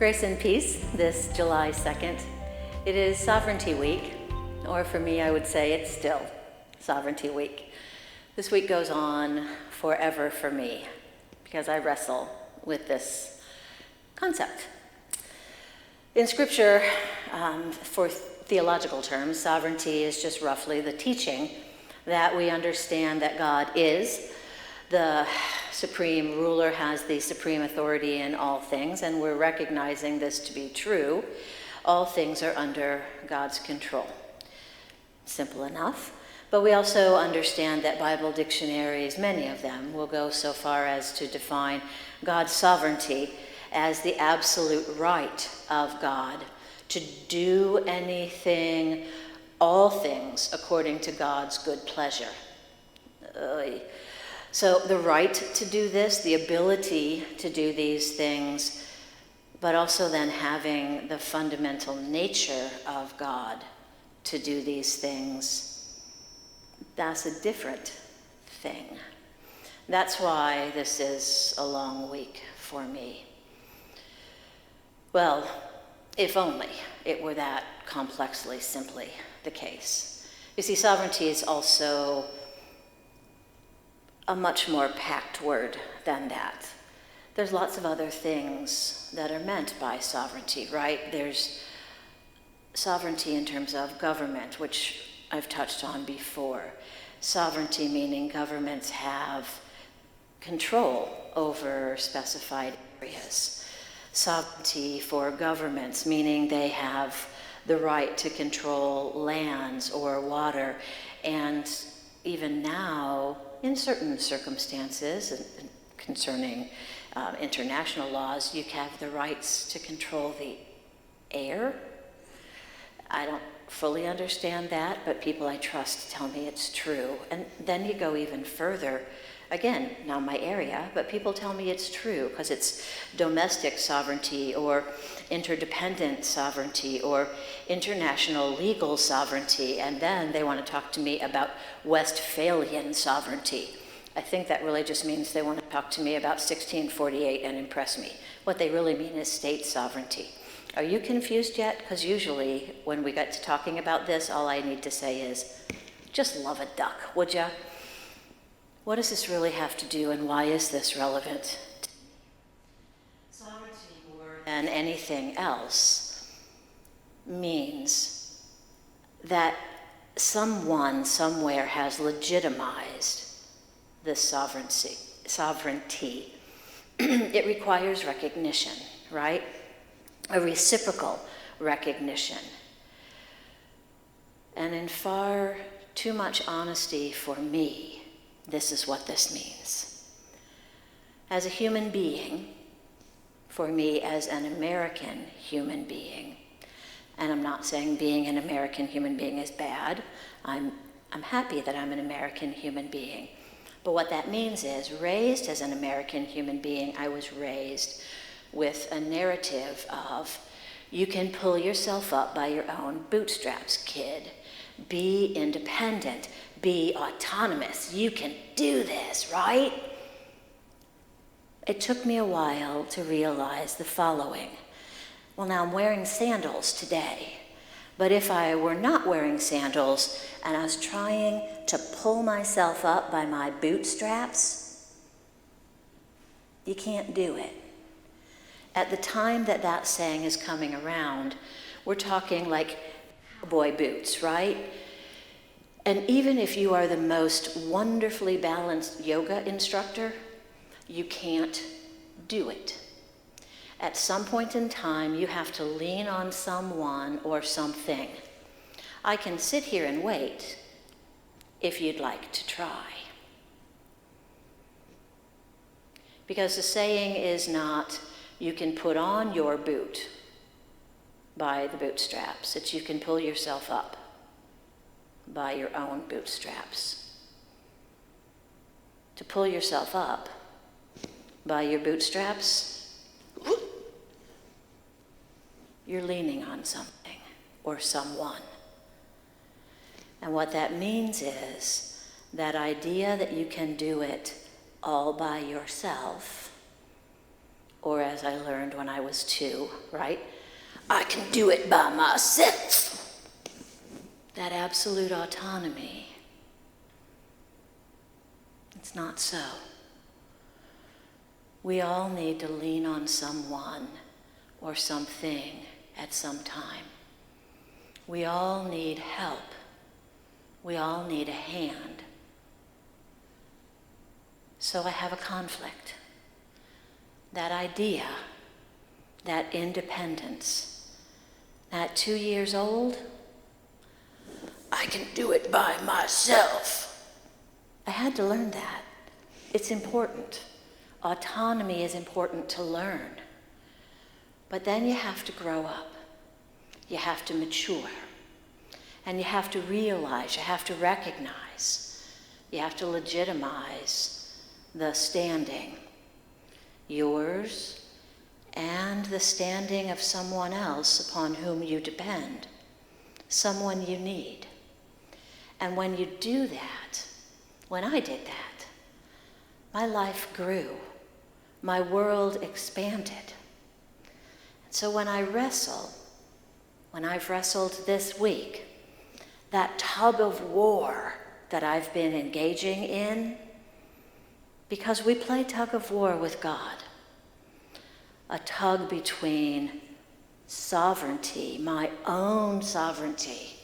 Grace and peace this July 2nd. It is Sovereignty Week, or for me, I would say it's still Sovereignty Week. This week goes on forever for me because I wrestle with this concept. In Scripture, for theological terms, sovereignty is just roughly the teaching that we understand that God is the supreme ruler, has the supreme authority in all things, and we're recognizing this to be true. All things are under God's control. Simple enough. But we also understand that Bible dictionaries, many of them, will go so far as to define God's sovereignty as the absolute right of God to do anything, all things, according to God's good pleasure. So the right to do this, the ability to do these things, but also then having the fundamental nature of God to do these things, that's a different thing. That's why this is a long week for me. Well, if only it were that complexly, simply the case. You see, sovereignty is also a much more packed word than that. There's lots of other things that are meant by sovereignty, right? There's sovereignty in terms of government, which I've touched on before. Sovereignty meaning governments have control over specified areas. Sovereignty for governments meaning they have the right to control lands or water, and even now, in certain circumstances and concerning international laws, you have the rights to control the air. I don't fully understand that, but people I trust tell me it's true. And then you go even further. Again, not my area, but people tell me it's true because it's domestic sovereignty or interdependent sovereignty or international legal sovereignty. And then they want to talk to me about Westphalian sovereignty. I think that really just means they want to talk to me about 1648 and impress me. What they really mean is state sovereignty. Are you confused yet? Because usually when we get to talking about this, all I need to say is, just love a duck, would ya? What does this really have to do, and why is this relevant? Sovereignty, more than anything else, means that someone somewhere has legitimized this sovereignty. It requires recognition, right? A reciprocal recognition. And in far too much honesty for me, this is what this means. As a human being, for me as an American human being, and I'm not saying being an American human being is bad, I'm happy that I'm an American human being. But what that means is, raised as an American human being, I was raised with a narrative of, you can pull yourself up by your own bootstraps, kid. Be independent. Be autonomous. You can do this, right? It took me a while to realize the following. Well, now I'm wearing sandals today. But if I were not wearing sandals and I was trying to pull myself up by my bootstraps, you can't do it. At the time that that saying is coming around, we're talking like cowboy boots, right? And even if you are the most wonderfully balanced yoga instructor, you can't do it. At some point in time, you have to lean on someone or something. I can sit here and wait if you'd like to try. Because the saying is not, you can put on your boot by the bootstraps. It's you can pull yourself up by your own bootstraps. To pull yourself up by your bootstraps, you're leaning on something or someone. And what that means is that idea that you can do it all by yourself or as I learned when I was 2, right? I can do it by myself. That absolute autonomy. It's not so. We all need to lean on someone or something at some time. We all need help. We all need a hand. So I have a conflict. That idea, that independence, at 2 years old, I can do it by myself. I had to learn that. It's important. Autonomy is important to learn. But then you have to grow up. You have to mature. And you have to realize, you have to recognize, you have to legitimize the standing, yours and the standing of someone else upon whom you depend, someone you need. And when you do that, when I did that, my life grew. My world expanded. And so when I wrestle, when I've wrestled this week, that tug of war that I've been engaging in, because we play tug of war with God, a tug between sovereignty, my own sovereignty,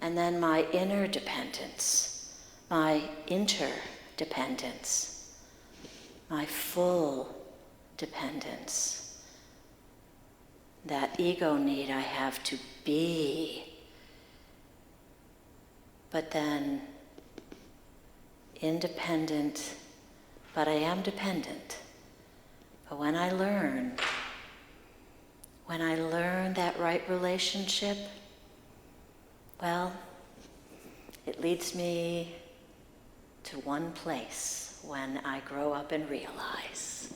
and then my inner dependence, my interdependence, my full dependence, that ego need I have to be. But then independent, but I am dependent. But when I learn that right relationship, well, it leads me to one place when I grow up and realize